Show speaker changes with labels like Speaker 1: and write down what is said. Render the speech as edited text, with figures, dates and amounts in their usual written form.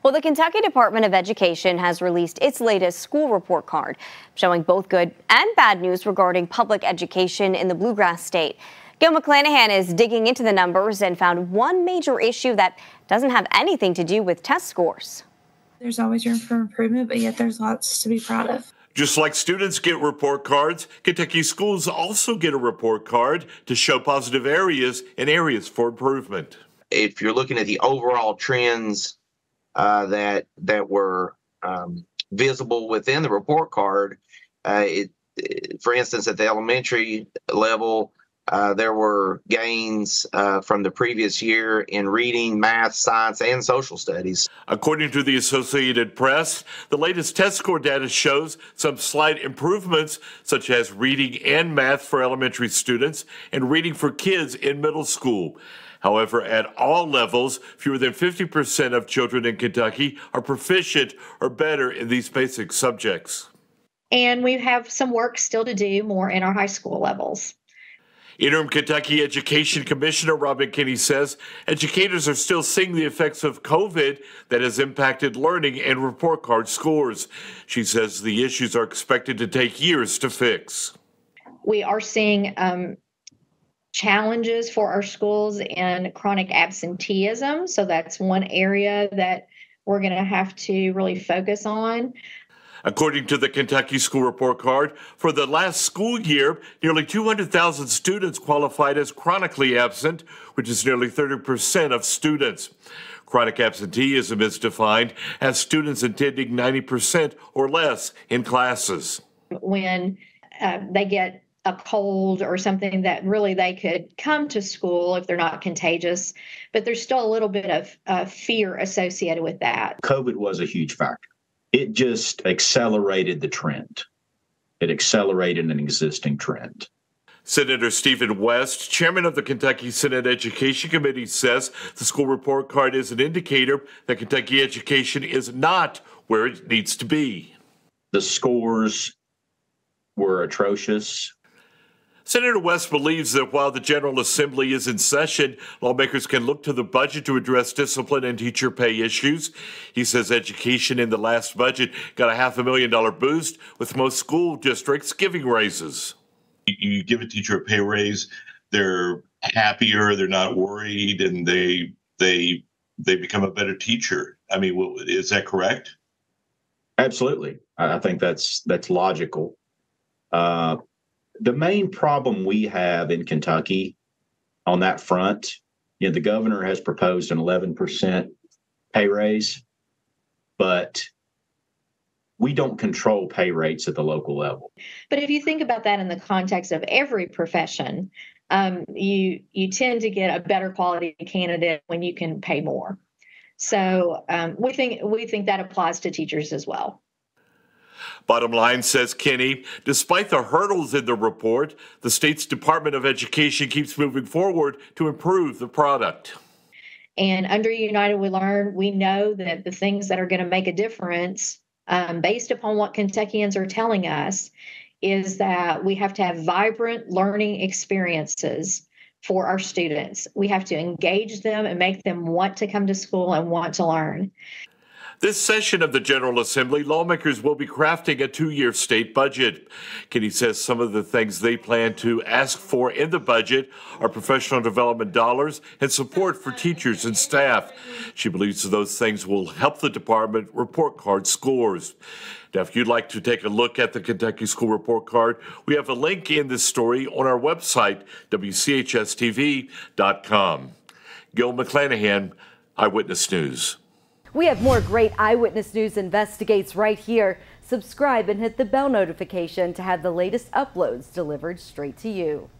Speaker 1: Well, the Kentucky Department of Education has released its latest school report card, showing both good and bad news regarding public education in the Bluegrass State. Gil McClanahan is digging into the numbers and found one major issue that doesn't have anything to do with test scores.
Speaker 2: There's always room for improvement, but yet there's lots to be proud of.
Speaker 3: Just like students get report cards, Kentucky schools also get a report card to show positive areas and areas for improvement.
Speaker 4: If you're looking at the overall trends that were visible within the report card, for instance, at the elementary level, there were gains from the previous year in reading, math, science, and social studies.
Speaker 3: According to the Associated Press, the latest test score data shows some slight improvements, such as reading and math for elementary students and reading for kids in middle school. However, at all levels, fewer than 50% of children in Kentucky are proficient or better in these basic subjects.
Speaker 5: And we have some work still to do more in our high school levels.
Speaker 3: Interim Kentucky Education Commissioner Robin Kinney says educators are still seeing the effects of COVID that has impacted learning and report card scores. She says the issues are expected to take years to fix.
Speaker 5: We are seeing challenges for our schools in chronic absenteeism. So that's one area that we're going to have to really focus on.
Speaker 3: According to the Kentucky School Report Card, for the last school year, nearly 200,000 students qualified as chronically absent, which is nearly 30% of students. Chronic absenteeism is defined as students attending 90% or less in classes.
Speaker 5: When they get a cold or something that really they could come to school if they're not contagious, but there's still a little bit of fear associated with that.
Speaker 6: COVID was a huge factor. It just accelerated the trend. It accelerated an existing trend.
Speaker 3: Senator Stephen West, chairman of the Kentucky Senate Education Committee, says the school report card is an indicator that Kentucky education is not where it needs to be.
Speaker 6: The scores were atrocious.
Speaker 3: Senator West believes that while the General Assembly is in session, lawmakers can look to the budget to address discipline and teacher pay issues. He says education in the last budget got a $500,000 boost, with most school districts giving raises.
Speaker 7: You give a teacher a pay raise, they're happier, they're not worried, and they become a better teacher. I mean, is that correct?
Speaker 6: Absolutely. I think that's logical. The main problem we have in Kentucky on that front, the governor has proposed an 11% pay raise, but we don't control pay rates at the local level.
Speaker 5: But if you think about that in the context of every profession, you tend to get a better quality candidate when you can pay more. So we think that applies to teachers as well.
Speaker 3: Bottom line, says Kinney, despite the hurdles in the report, the state's Department of Education keeps moving forward to improve the product.
Speaker 5: And under United We Learn, we know that the things that are going to make a difference, based upon what Kentuckians are telling us, is that we have to have vibrant learning experiences for our students. We have to engage them and make them want to come to school and want to learn.
Speaker 3: This session of the General Assembly, lawmakers will be crafting a 2-year state budget. Kinney says some of the things they plan to ask for in the budget are professional development dollars and support for teachers and staff. She believes those things will help the department report card scores. Now, if you'd like to take a look at the Kentucky School Report Card, we have a link in this story on our website, WCHSTV.com. Gil McClanahan, Eyewitness News.
Speaker 8: We have more great Eyewitness News investigates right here. Subscribe and hit the bell notification to have the latest uploads delivered straight to you.